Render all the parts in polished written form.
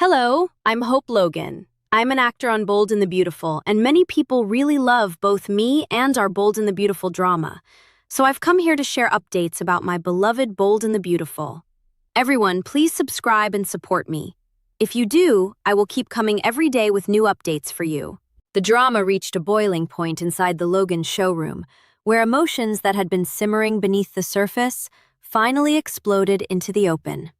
Hello, I'm Hope Logan. I'm an actor on Bold and the Beautiful, and many people really love both me and our Bold and the Beautiful drama. So I've come here to share updates about my beloved Bold and the Beautiful. Everyone, please subscribe and support me. If you do, I will keep coming every day with new updates for you. The drama reached a boiling point inside the Logan showroom, where emotions that had been simmering beneath the surface finally exploded into the open.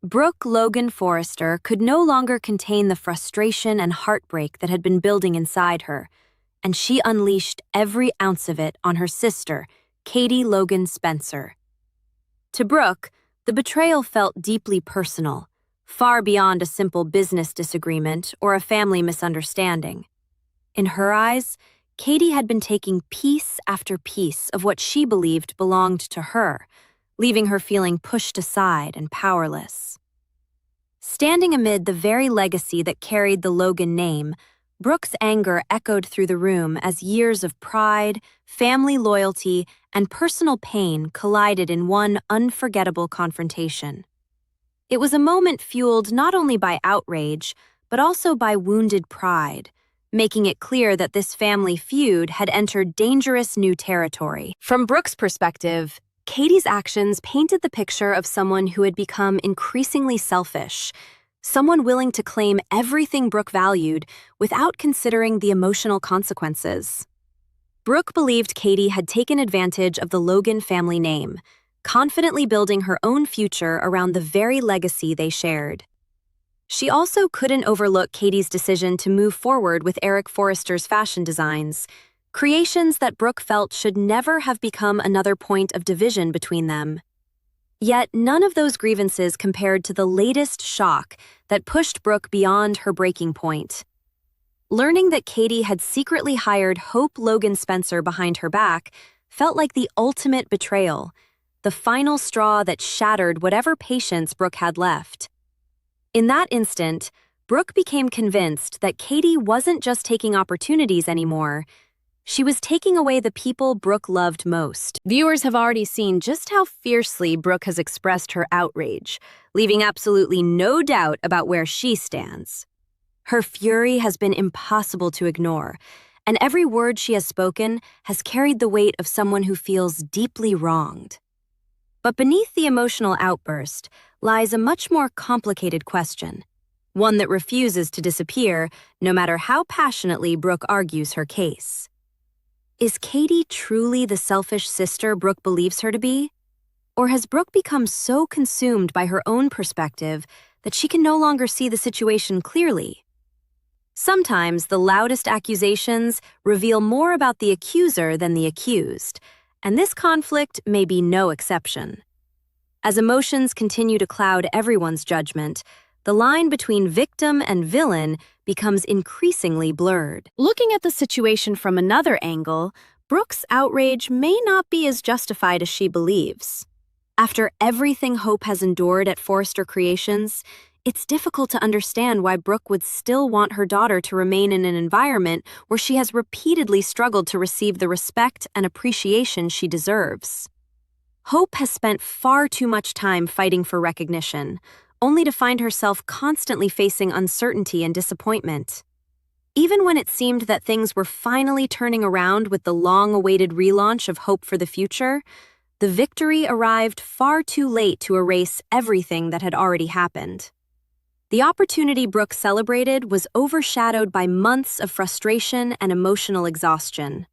Brooke Logan Forrester could no longer contain the frustration and heartbreak that had been building inside her, and she unleashed every ounce of it on her sister, Katie Logan Spencer. To Brooke, the betrayal felt deeply personal, far beyond a simple business disagreement or a family misunderstanding. In her eyes, Katie had been taking piece after piece of what she believed belonged to her, leaving her feeling pushed aside and powerless. Standing amid the very legacy that carried the Logan name, Brooke's anger echoed through the room as years of pride, family loyalty, and personal pain collided in one unforgettable confrontation. It was a moment fueled not only by outrage, but also by wounded pride, making it clear that this family feud had entered dangerous new territory. From Brooke's perspective, Katie's actions painted the picture of someone who had become increasingly selfish, someone willing to claim everything Brooke valued without considering the emotional consequences. Brooke believed Katie had taken advantage of the Logan family name, confidently building her own future around the very legacy they shared. She also couldn't overlook Katie's decision to move forward with Eric Forrester's fashion designs, creations that Brooke felt should never have become another point of division between them. Yet none of those grievances compared to the latest shock that pushed Brooke beyond her breaking point. Learning that Katie had secretly hired Hope Logan Spencer behind her back felt like the ultimate betrayal, the final straw that shattered whatever patience Brooke had left. In that instant, Brooke became convinced that Katie wasn't just taking opportunities anymore. She was taking away the people Brooke loved most. Viewers have already seen just how fiercely Brooke has expressed her outrage, leaving absolutely no doubt about where she stands. Her fury has been impossible to ignore, and every word she has spoken has carried the weight of someone who feels deeply wronged. But beneath the emotional outburst lies a much more complicated question, one that refuses to disappear no matter how passionately Brooke argues her case. Is Katie truly the selfish sister Brooke believes her to be? Or has Brooke become so consumed by her own perspective that she can no longer see the situation clearly? Sometimes the loudest accusations reveal more about the accuser than the accused, and this conflict may be no exception. As emotions continue to cloud everyone's judgment, the line between victim and villain becomes increasingly blurred. Looking at the situation from another angle, Brooke's outrage may not be as justified as she believes. After everything Hope has endured at Forrester Creations, it's difficult to understand why Brooke would still want her daughter to remain in an environment where she has repeatedly struggled to receive the respect and appreciation she deserves. Hope has spent far too much time fighting for recognition, only to find herself constantly facing uncertainty and disappointment. Even when it seemed that things were finally turning around with the long-awaited relaunch of Hope for the Future, the victory arrived far too late to erase everything that had already happened. The opportunity Brooke celebrated was overshadowed by months of frustration and emotional exhaustion.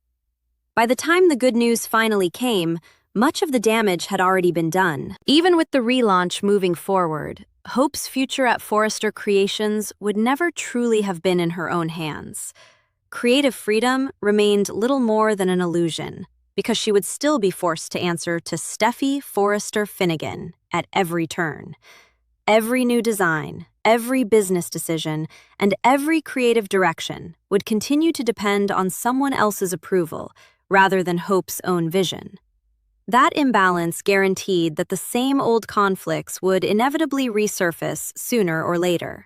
By the time the good news finally came, much of the damage had already been done. Even with the relaunch moving forward, Hope's future at Forrester Creations would never truly have been in her own hands. Creative freedom remained little more than an illusion, because she would still be forced to answer to Steffi Forrester Finnegan at every turn. Every new design, every business decision, and every creative direction would continue to depend on someone else's approval rather than Hope's own vision. That imbalance guaranteed that the same old conflicts would inevitably resurface sooner or later.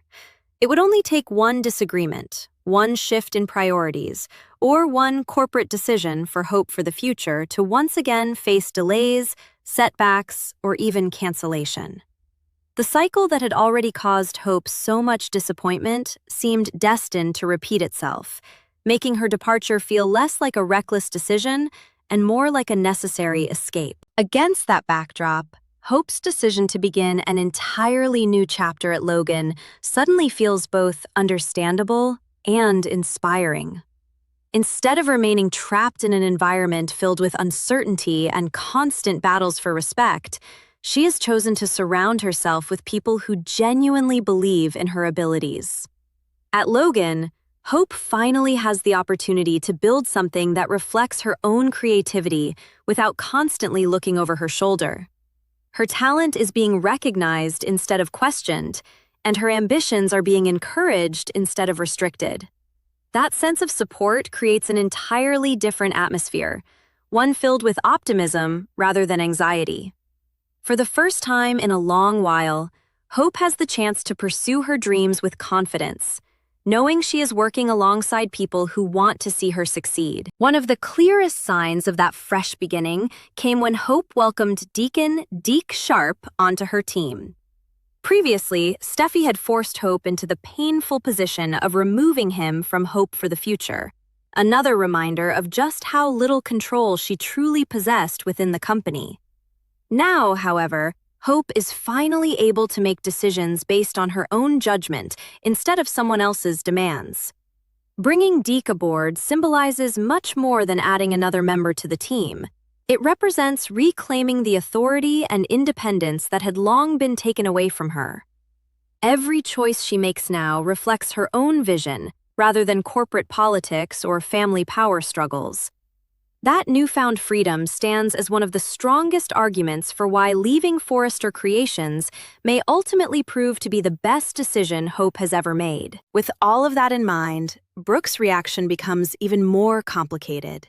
It would only take one disagreement, one shift in priorities, or one corporate decision for Hope for the Future to once again face delays, setbacks, or even cancellation. The cycle that had already caused Hope so much disappointment seemed destined to repeat itself, making her departure feel less like a reckless decision and more like a necessary escape. Against that backdrop, Hope's decision to begin an entirely new chapter at Logan suddenly feels both understandable and inspiring. Instead of remaining trapped in an environment filled with uncertainty and constant battles for respect, she has chosen to surround herself with people who genuinely believe in her abilities. At Logan, Hope finally has the opportunity to build something that reflects her own creativity without constantly looking over her shoulder. Her talent is being recognized instead of questioned, and her ambitions are being encouraged instead of restricted. That sense of support creates an entirely different atmosphere, one filled with optimism rather than anxiety. For the first time in a long while, Hope has the chance to pursue her dreams with confidence, knowing she is working alongside people who want to see her succeed. One of the clearest signs of that fresh beginning came when Hope welcomed Deacon Deke Sharp onto her team. Previously, Steffi had forced Hope into the painful position of removing him from Hope for the future, another reminder of just how little control she truly possessed within the company. Now, however, Hope is finally able to make decisions based on her own judgment instead of someone else's demands. Bringing Deke aboard symbolizes much more than adding another member to the team. It represents reclaiming the authority and independence that had long been taken away from her. Every choice she makes now reflects her own vision rather than corporate politics or family power struggles. That newfound freedom stands as one of the strongest arguments for why leaving Forrester Creations may ultimately prove to be the best decision Hope has ever made. With all of that in mind, Brooke's reaction becomes even more complicated.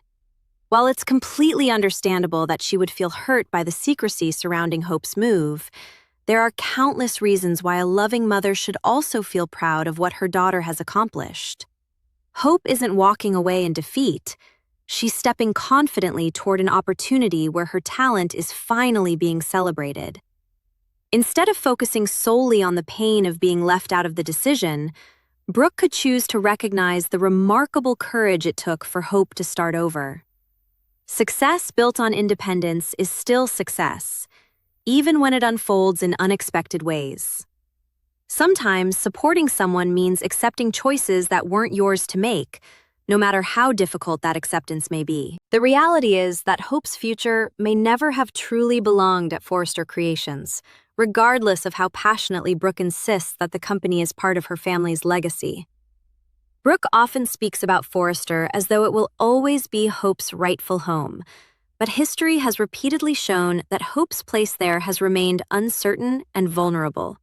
While it's completely understandable that she would feel hurt by the secrecy surrounding Hope's move, there are countless reasons why a loving mother should also feel proud of what her daughter has accomplished. Hope isn't walking away in defeat. She's stepping confidently toward an opportunity where her talent is finally being celebrated. Instead of focusing solely on the pain of being left out of the decision, Brooke could choose to recognize the remarkable courage it took for Hope to start over. Success built on independence is still success, even when it unfolds in unexpected ways. Sometimes supporting someone means accepting choices that weren't yours to make, no matter how difficult that acceptance may be. The reality is that Hope's future may never have truly belonged at Forrester Creations, regardless of how passionately Brooke insists that the company is part of her family's legacy. Brooke often speaks about Forrester as though it will always be Hope's rightful home, but history has repeatedly shown that Hope's place there has remained uncertain and vulnerable.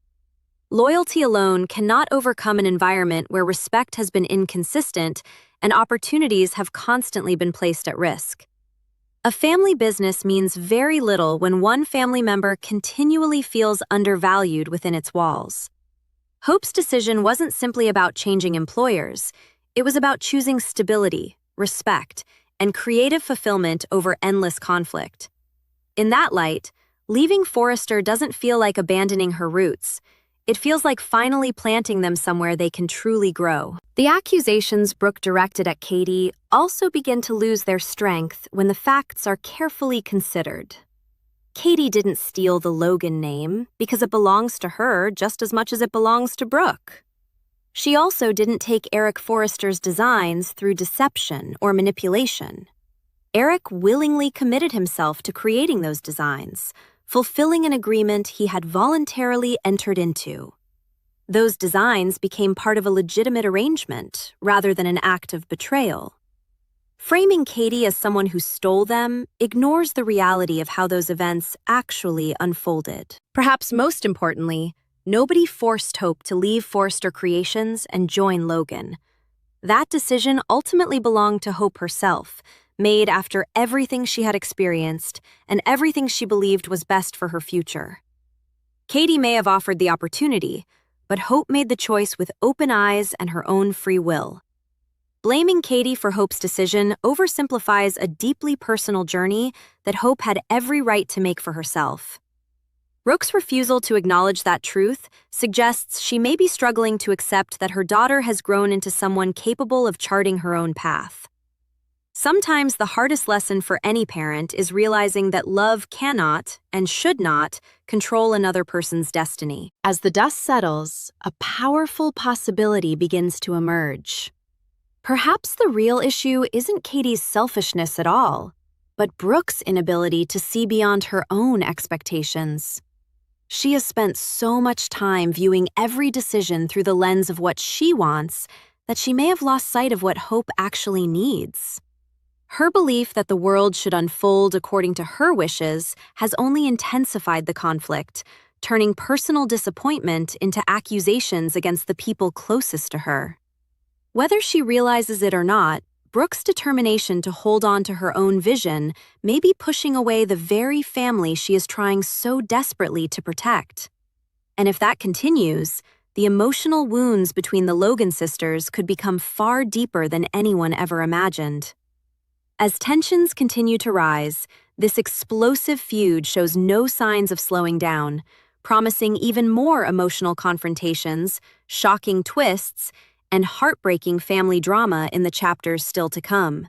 Loyalty alone cannot overcome an environment where respect has been inconsistent and opportunities have constantly been placed at risk. A family business means very little when one family member continually feels undervalued within its walls. Hope's decision wasn't simply about changing employers. It was about choosing stability, respect, and creative fulfillment over endless conflict. In that light, leaving Forrester doesn't feel like abandoning her roots. It feels like finally planting them somewhere they can truly grow. The accusations Brooke directed at Katie also begin to lose their strength when the facts are carefully considered. Katie didn't steal the Logan name because it belongs to her just as much as it belongs to Brooke. She also didn't take Eric Forrester's designs through deception or manipulation. Eric willingly committed himself to creating those designs, fulfilling an agreement he had voluntarily entered into. Those designs became part of a legitimate arrangement rather than an act of betrayal. Framing Katie as someone who stole them ignores the reality of how those events actually unfolded. Perhaps most importantly, nobody forced Hope to leave Forrester Creations and join Logan. That decision ultimately belonged to Hope herself, made after everything she had experienced and everything she believed was best for her future. Katie may have offered the opportunity, but Hope made the choice with open eyes and her own free will. Blaming Katie for Hope's decision oversimplifies a deeply personal journey that Hope had every right to make for herself. Brooke's refusal to acknowledge that truth suggests she may be struggling to accept that her daughter has grown into someone capable of charting her own path. Sometimes the hardest lesson for any parent is realizing that love cannot and should not control another person's destiny. As the dust settles, a powerful possibility begins to emerge. Perhaps the real issue isn't Katie's selfishness at all, but Brooke's inability to see beyond her own expectations. She has spent so much time viewing every decision through the lens of what she wants that she may have lost sight of what Hope actually needs. Her belief that the world should unfold according to her wishes has only intensified the conflict, turning personal disappointment into accusations against the people closest to her. Whether she realizes it or not, Brooke's determination to hold on to her own vision may be pushing away the very family she is trying so desperately to protect. And if that continues, the emotional wounds between the Logan sisters could become far deeper than anyone ever imagined. As tensions continue to rise, this explosive feud shows no signs of slowing down, promising even more emotional confrontations, shocking twists, and heartbreaking family drama in the chapters still to come.